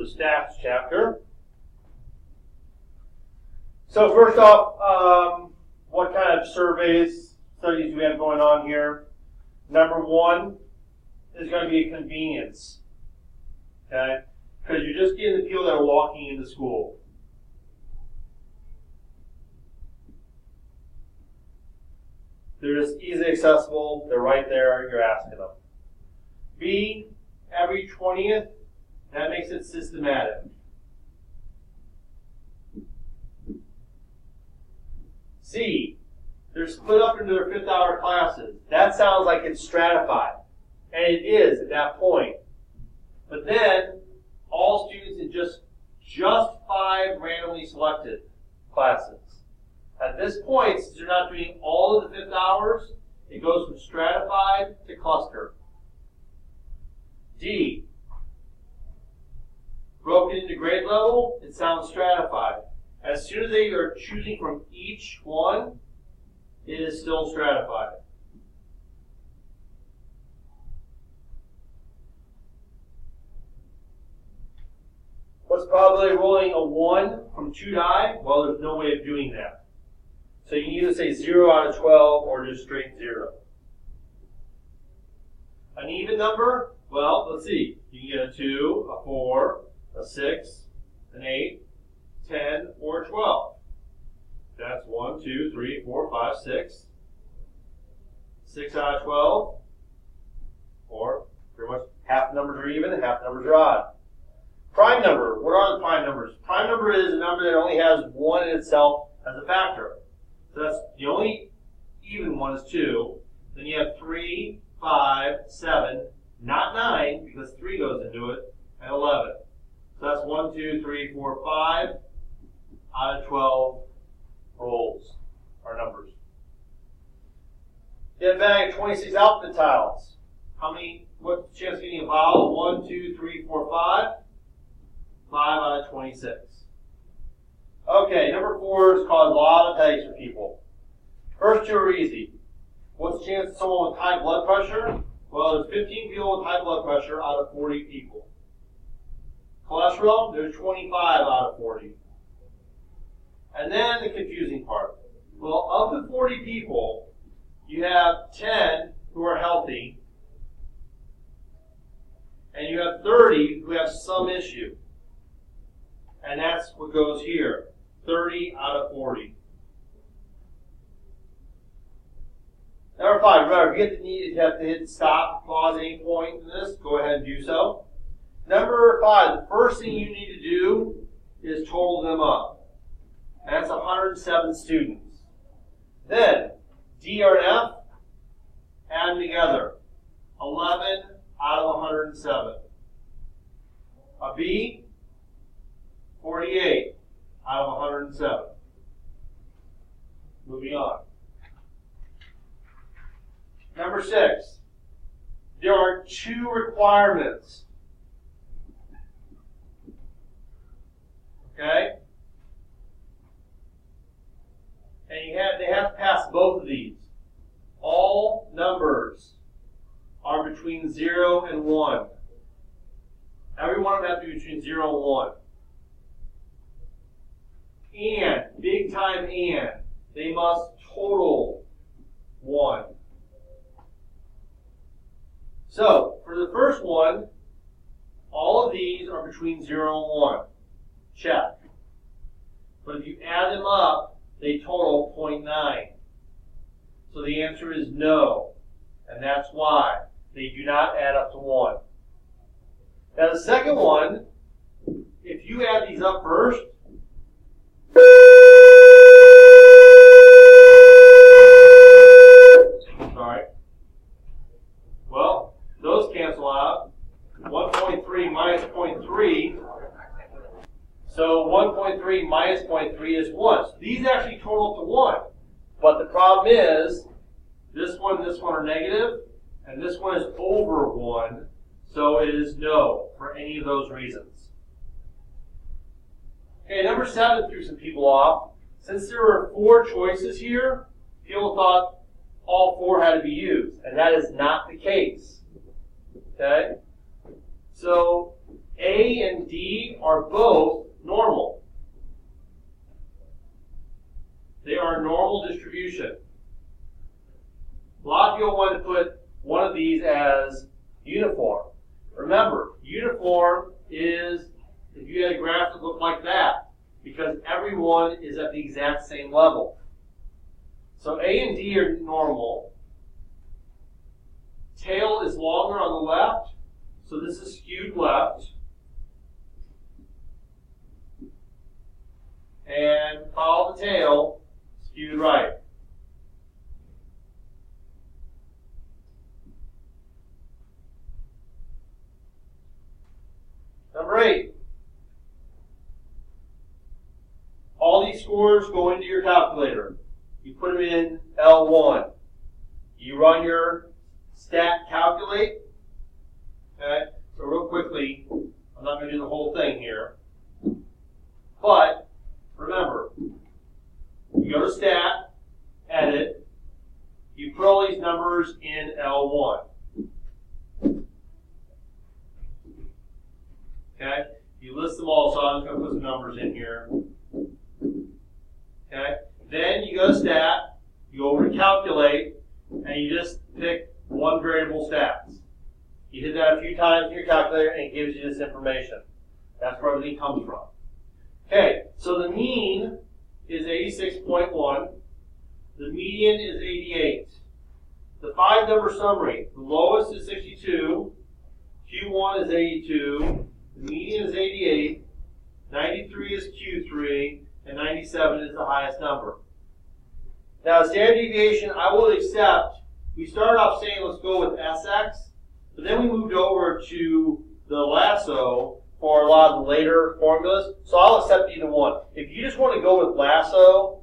the stats chapter. So first off, what kind of studies do we have going on here? Number one is going to be convenience. Okay? Because you're just getting the people that are walking into school. They're just easily accessible. They're right there. You're asking them. B, every 20th, that makes it systematic. C, they're split up into their 5th hour classes. That sounds like it's stratified. And it is at that point. But then, all students in just 5 randomly selected classes. At this point, since you're not doing all of the 5th hours, it goes from stratified to cluster. D, broken into grade level, it sounds stratified. As soon as they are choosing from each one, it is still stratified. What's probably rolling a 1 from 2 die? Well, there's no way of doing that. So you can either say 0 out of 12 or just straight 0. An even number? Well, let's see. You can get a 2, a 4, a 6, an 8, 10, or 12. That's 1, 2, 3, 4, 5, 6. 6 out of 12. Or pretty much half the numbers are even and half the numbers are odd. Prime number. What are the prime numbers? Prime number is a number that only has 1 in itself as a factor. So that's the only even one is 2. Then you have 3, 5, 7, not 9 because 3 goes into it, and 11. So that's 1, 2, 3, 4, 5 out of 12 rolls or numbers. Get back at 26 alphabet tiles. What's the chance of getting a vowel? 1, 2, 3, 4, 5. 5 out of 26. Okay, number 4 has caused a lot of headaches for people. First 2 are easy. What's the chance of someone with high blood pressure? Well, there's 15 people with high blood pressure out of 40 people. Cholesterol, there's 25 out of 40. And then the confusing part. Well, of the 40 people, you have 10 who are healthy, and you have 30 who have some issue. And that's what goes here. 30 out of 40. Number 5, remember, if you have to hit stop, pause at any point in this, go ahead and do so. Number 5, the first thing you need to do is total them up. And that's 107 students. Then, D or F, add them together. 11 out of 107. A B, 48 out of 107. Moving on. Number 6. There are 2 requirements. Okay? And they have to pass both of these. All numbers are between 0 and 1. Every one of them has to be between 0 and 1. And, big time and, they must total 1. So, for the first one, all of these are between 0 and 1. Check. But if you add them up, they total 0.9. So the answer is no. And that's why. They do not add up to 1. Now the second one, if you add these up first, sorry. Well, those cancel out. 1.3 minus 0.3. So 1.3 minus 0.3 is 1. So these actually total to 1. But the problem is, this one and this one are negative, and this one is over 1. So it is no for any of those reasons. Okay, number 7 threw some people off. Since there were 4 choices here, people thought all 4 had to be used. And that is not the case. Okay? So, A and D are both normal. They are a normal distribution. A lot of people want to put one of these as uniform. Remember, uniform is if you had a graph that looked like that, because everyone is at the exact same level. So A and D are normal. Tail is longer on the left, so this is skewed left. And follow the tail, skewed right. Number 8. All these scores go into your calculator. You put them in L1. You run your stat calculate. Okay? So real quickly, I'm not going to do the whole thing here. But remember, you go to stat, edit, you put all these numbers in L1. Okay? You list them all, so I'm just going to put some numbers in here. Okay? Then you go to stat, you go over to calculate, and you just pick one variable stats. You hit that a few times in your calculator, and it gives you this information. That's where everything comes from. Okay, so the mean is 86.1. The median is 88. The 5-number summary, the lowest is 62. Q1 is 82. The median is 88. 93 is Q3. And 97 is the highest number. Now, standard deviation, I will accept. We started off saying let's go with SX, but then we moved over to the lasso for a lot of the later formulas, so I'll accept either one. If you just want to go with lasso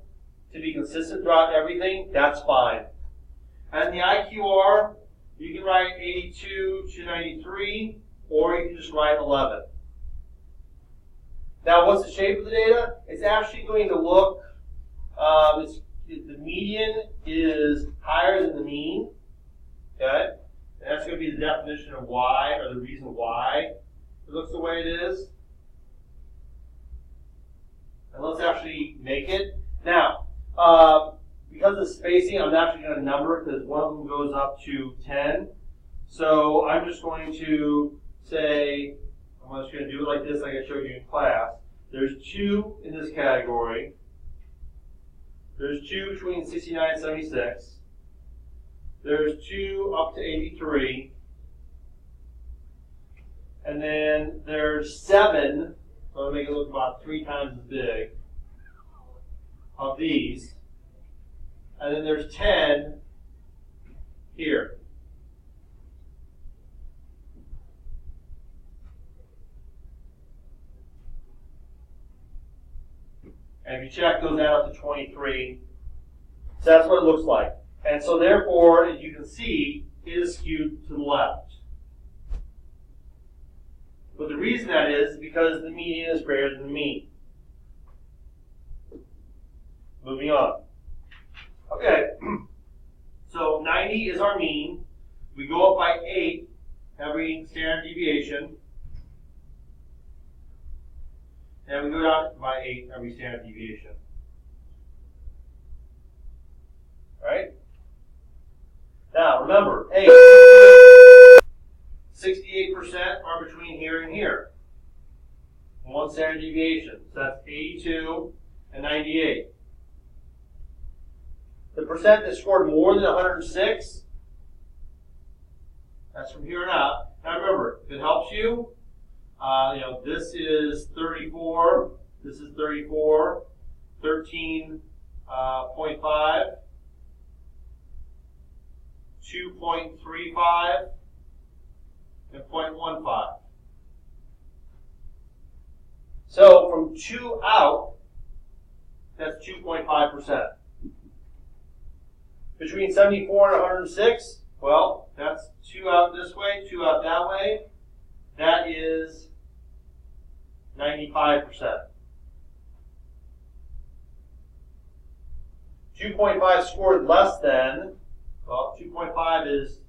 to be consistent throughout everything, that's fine. And the IQR, you can write 82 to 93, or you can just write 11. Now, what's the shape of the data? It's actually going to look, the median is higher than the mean, okay? And that's going to be the definition of why, or the reason why it looks the way it is. And let's actually make it. Now, because of the spacing, I'm actually going to number it because one of them goes up to 10. So I'm just going to say, I'm just going to do it like this, like I showed you in class. There's 2 in this category. There's 2 between 69 and 76. There's 2 up to 83. And then there's 7, so I'll make it look about 3 times as big, of these. And then there's 10 here. And if you check, those add up to 23. So that's what it looks like. And so therefore, as you can see, it is skewed to the left. But the reason that is because the median is greater than the mean. Moving on. Okay, so 90 is our mean. We go up by 8 every standard deviation. And we go down by 8 every standard deviation. Alright? Now, remember, 68% are between here and here. 1 standard deviation. So that's 82 and 98. The percent that scored more than 106, that's from here on out. Now remember, if it helps you, this is 34, this is 34, 13.5, 2.35, and 0.15. So from 2 out, that's 2.5%. Between 74 and 106, well, that's 2 out this way, 2 out that way. That is 95%. 2.5 scored less than, well, 2.5 is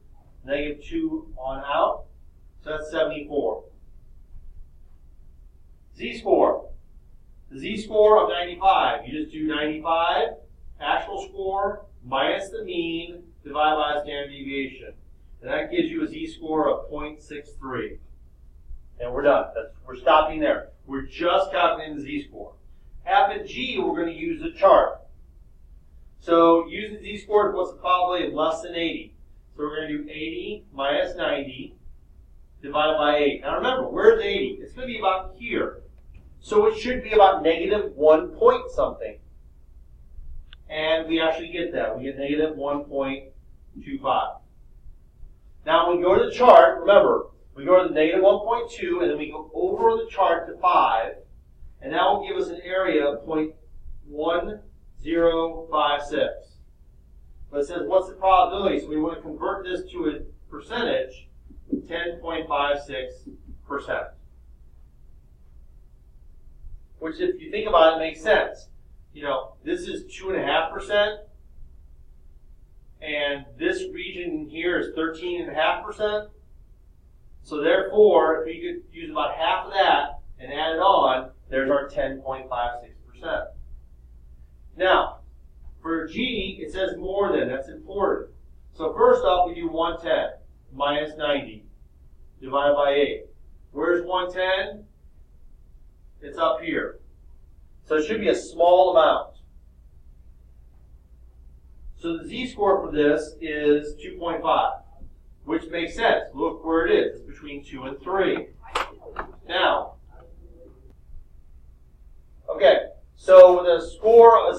-2 on out, so that's 74. do 95, actual score, minus the mean, divided by standard deviation. And that gives you a z-score of 0.63. And we're done. We're stopping there. We're just calculating the z-score. F and G, we're going to use the chart. So using z-score, what's the probability of less than 80? So we're going to do 80 minus 90 divided by 8. Now remember, where's 80? It's going to be about here. So it should be about negative 1 point something. And we actually get that. We get negative 1.25. Now when we go to the chart, remember, we go to the negative 1.2, and then we go over the chart to 5, and that will give us an area of 0.1056. But it says, what's the probability? So we want to convert this to a percentage, 10.56%. Which, if you think about it, makes sense. You know, this is 2.5%, and this region here is 13.5%. So therefore, if you could use about half of that and add it on, there's our 10.56%. Now, for G, it says more than. That's important. So first off, we do 110 minus 90 divided by 8. Where's 110? It's up here. So it should be a small amount. So the z-score for this is 2.5, which makes sense. Look where it is. It's between 2 and 3. Now, okay, so with a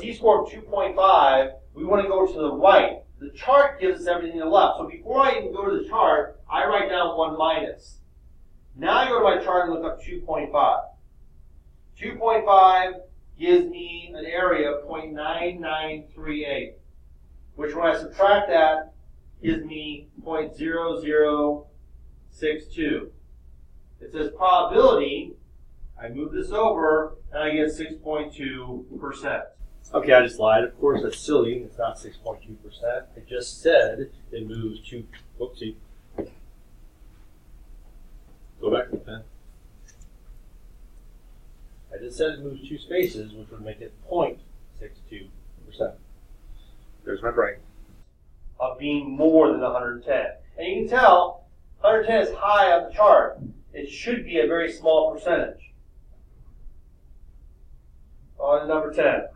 z-score of 2.5, we want to go to the right. The chart gives us everything to the left. So before I even go to the chart, I write down 1 minus. Now I go to my chart and look up 2.5. 2.5 gives me an area of 0.9938, which when I subtract that, gives me 0.0062. It says probability, I move this over, and I get 6.2%. Okay, I just lied. Of course, that's silly. It's not 6.2%. I just said it moves 2. Whoopsie. Go back to the pen. I just said it moves 2 spaces, which would make it 0.62%. There's my brain. Of being more than 110. And you can tell 110 is high on the chart. It should be a very small percentage. On to number 10.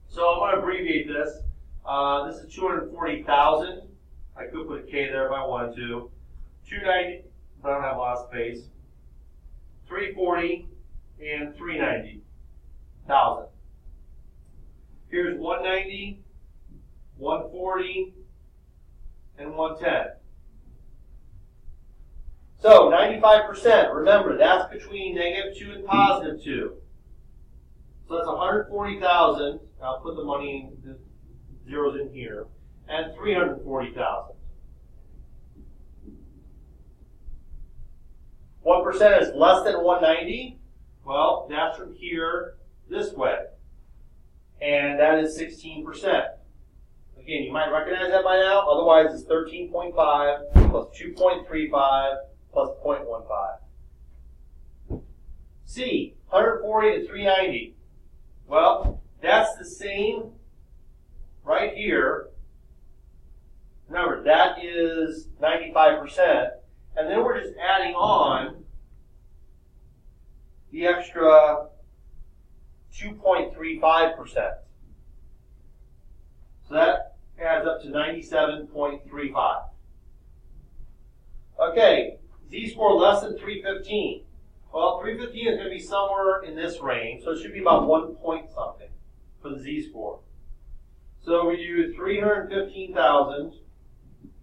So I'm going to abbreviate this. This is 240,000. I could put a K there if I wanted to. 290, but I don't have a lot of space. 340 and 390,000. Here's 190, 140, and 110. So 95%, remember, that's between -2 and +2. So that's 140,000. I'll put the money, the zeros in here, and 340,000. What percent is less than 190? Well, that's from here this way. And that is 16%. Again, you might recognize that by now. Otherwise, it's 13.5 plus 2.35 plus 0.15. C, 140 to 390. Well, that's the same right here. Remember, that is 95%. And then we're just adding on the extra 2.35%. So that adds up to 97.35. Okay, z-score less than 315. Well, 315 is going to be somewhere in this range, so it should be about 1 point something for the z-score. So we do 315,000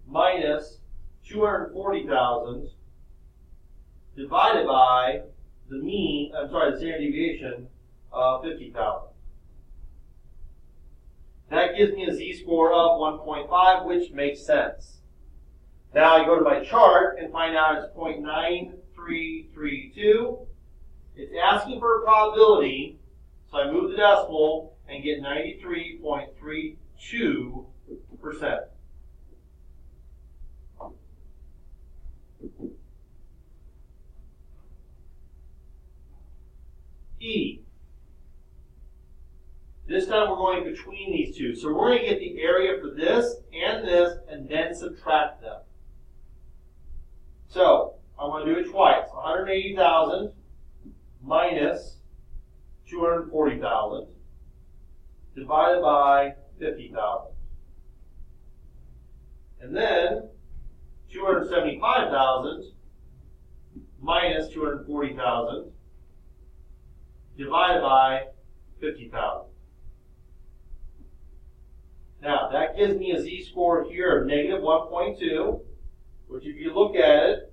minus 240,000 divided by the the standard deviation of 50,000. That gives me a z-score of 1.5, which makes sense. Now I go to my chart and find out it's 0.9332. It's asking for a probability, so I move the decimal and get 93.32%. E. This time time we're going between these two. So we're going to get the area for this, and then subtract them. So I'm going to do it twice. 180,000 minus 240,000 divided by 50,000. And then 275,000 minus 240,000 divided by 50,000. Now, that gives me a z-score here of negative 1.2, which if you look at it,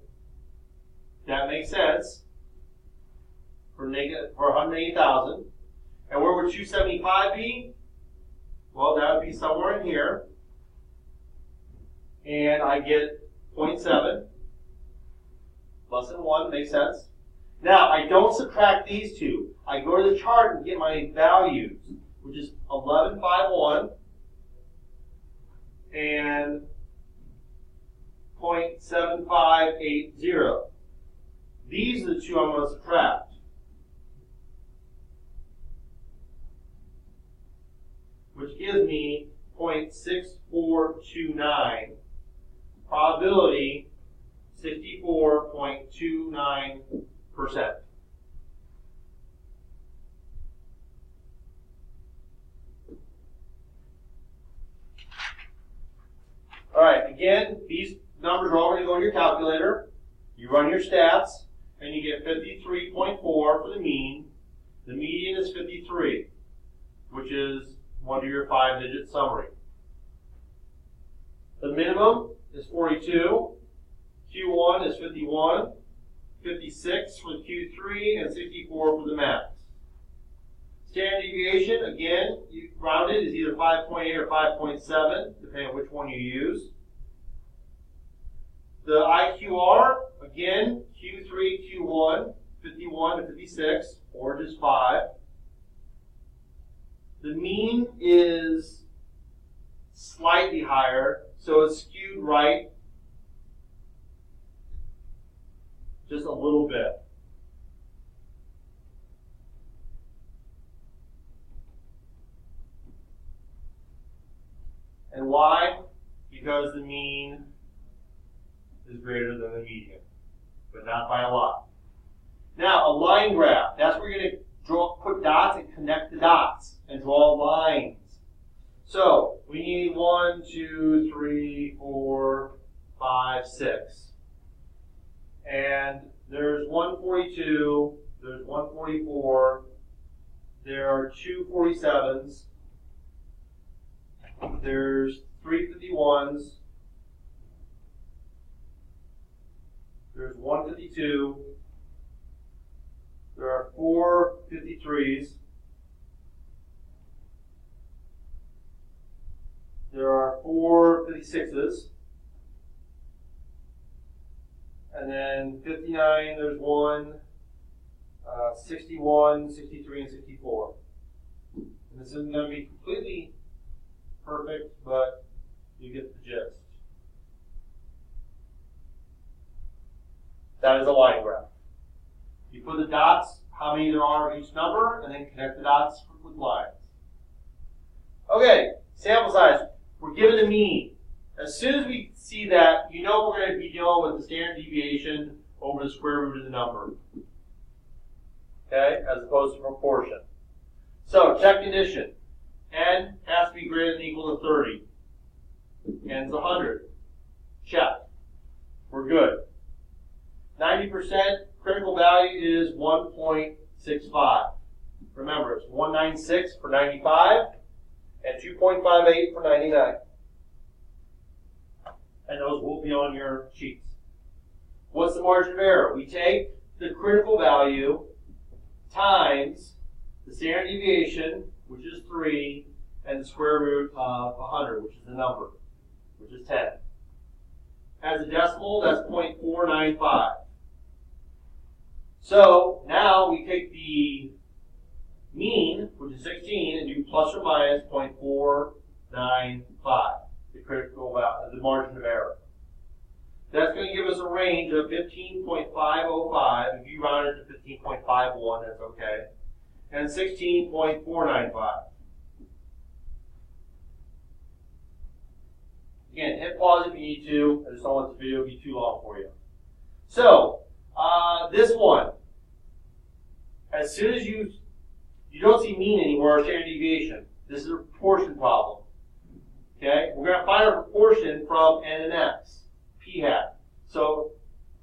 that makes sense for 180,000. And where would 275 be? Well, that would be somewhere in here. And I get 0.7. Less than 1, makes sense. Now, I don't subtract these two. I go to the chart and get my values, which is 1151 and 0.7580. These are the two I'm going to subtract. Which gives me 0.6429. Probability 64.29%. All right, again, these numbers are all going to go to your calculator. You run your stats, and you get 53.4 for the mean. The median is 53, which is one of your 5-digit summary. The minimum is 42. Q1 is 51, 56 for Q3, and 64 for the max. Standard deviation, again, you round it, is either 5.8 or 5.7, depending on which one you use. The IQR, again, Q3, Q1, 51 to 56, or just 5. The mean is slightly higher, so it's skewed right just a little bit. And why? Because the mean is greater than the median, but not by a lot. Now, a line graph, that's where you're going to put dots and connect the dots and draw lines. So, we need 1, 2, 3, 4, 5, 6. And there's 142, there's 144, there are 2 47s, there's 3 51s, there's 152, there are 4 53s, there are 4 56s, and then 59, there's 1, 61, 63, and 64. And this isn't going to be completely perfect, but you get the gist. That is a line graph. You put the dots, how many there are of each number, and then connect the dots with lines. Okay, sample size. We're given a mean. As soon as we see that, you know we're going to be dealing with the standard deviation over the square root of the number. Okay, as opposed to proportion. So, check condition. N has to be greater than or equal to 30. N's 100. Check. We're good. 90% critical value is 1.65. Remember, it's 196 for 95 and 2.58 for 99. And those will be on your sheets. What's the margin of error? We take the critical value times the standard deviation, which is 3, and the square root of 100, which is the number, which is 10. As a decimal, that's 0.495. So now we take the mean, which is 16, and do plus or minus 0.495, the critical value, the margin of error. That's going to give us a range of 15.505. If you round it to 15.51, that's okay. And 16.495. Again, hit pause if you need to. I just don't want this video to be too long for you. So, this one, as soon as you don't see mean anymore or standard deviation, this is a proportion problem. Okay? We're going to find our proportion from n and x, p hat. So,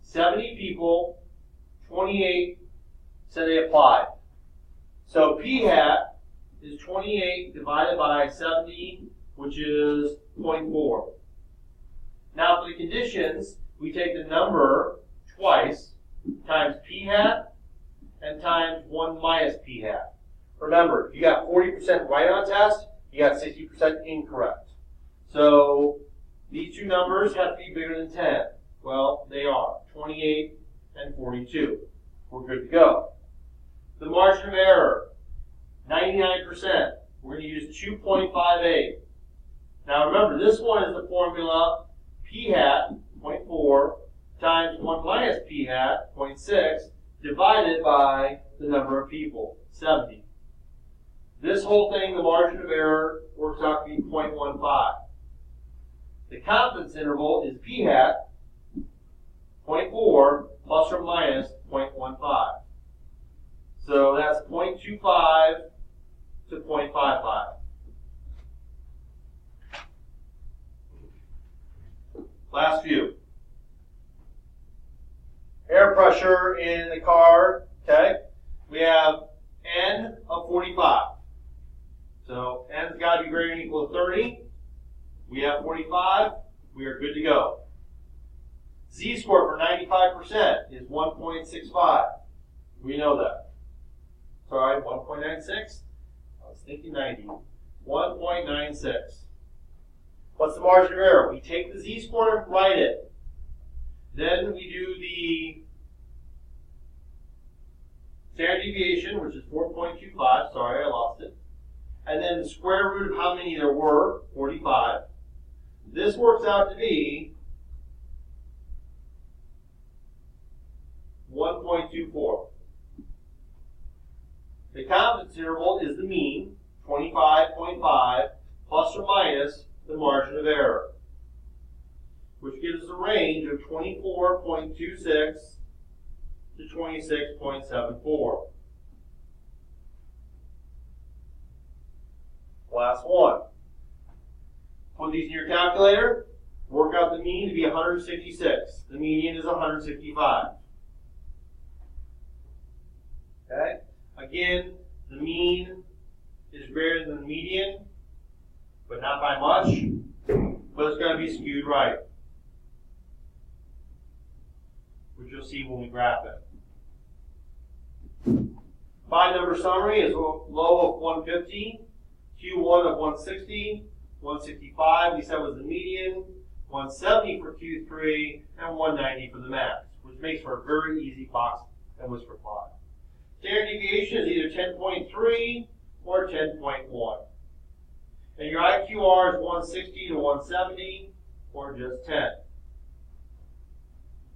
70 people, 28 said they applied. So, p hat is 28 divided by 70, which is 0.4. Now, for the conditions, we take the number twice, times p hat, and times 1 minus p hat. Remember, if you got 40% right on a test, you got 60% incorrect. So these two numbers have to be bigger than 10. Well, they are, 28 and 42. We're good to go. The margin of error, 99%. We're going to use 2.58. Now remember, this one is the formula p hat, 0.4, times 1 minus p hat, 0.6, divided by the number of people, 70. This whole thing, the margin of error, works out to be 0.15. The confidence interval is p hat, 0.4, plus or minus 0.15. So that's 0.25 to 0.55. Last few. Air pressure in the car, okay? We have N of 45. So N's got to be greater than or equal to 30. We have 45. We are good to go. Z-score for 95% is 1.65. We know that. Sorry, 1.96. I was thinking 90. 1.96. What's the margin of error? We take the z-score and write it. Then we do the standard deviation, which is 4.25. Sorry, I lost it. And then the square root of how many there were, 45. This works out to be 1.24. The confidence interval is the mean, 25.5, plus or minus the margin of error, which gives us a range of 24.26 to 26.74. Last one. Put these in your calculator. Work out the mean to be 166. The median is 165. Okay? Again, the mean is greater than the median, but not by much. But it's going to be skewed right, which you'll see when we graph it. 5-number summary is low of 150, Q1 of 160, 165 we said was the median, 170 for Q3, and 190 for the max, which makes for a very easy box and whisker plot. Standard deviation is either 10.3 or 10.1. And your IQR is 160 to 170 or just 10.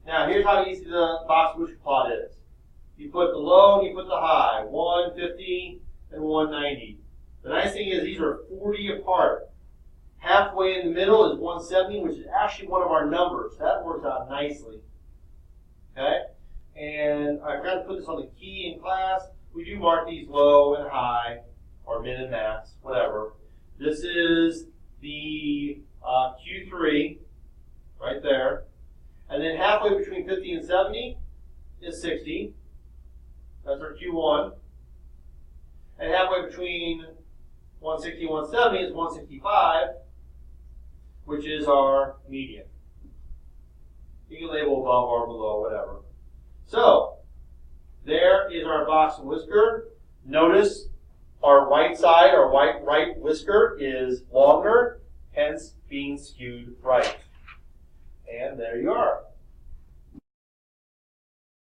Now here's how easy the box whisker plot is. You put the low and you put the high, 150 and 190. The nice thing is these are 40 apart. Halfway in the middle is 170, which is actually one of our numbers. That works out nicely. Okay? And I forgot to put this on the key in class. We do mark these low and high, or min and max, whatever. This is the Q3, right there. And then halfway between 50 and 70 is 60. That's our Q1. And halfway between 160 and 170 is 165, which is our median. You can label above or below, whatever. So, there is our box and whisker. Notice our right side, our right whisker is longer, hence being skewed right. And there you are.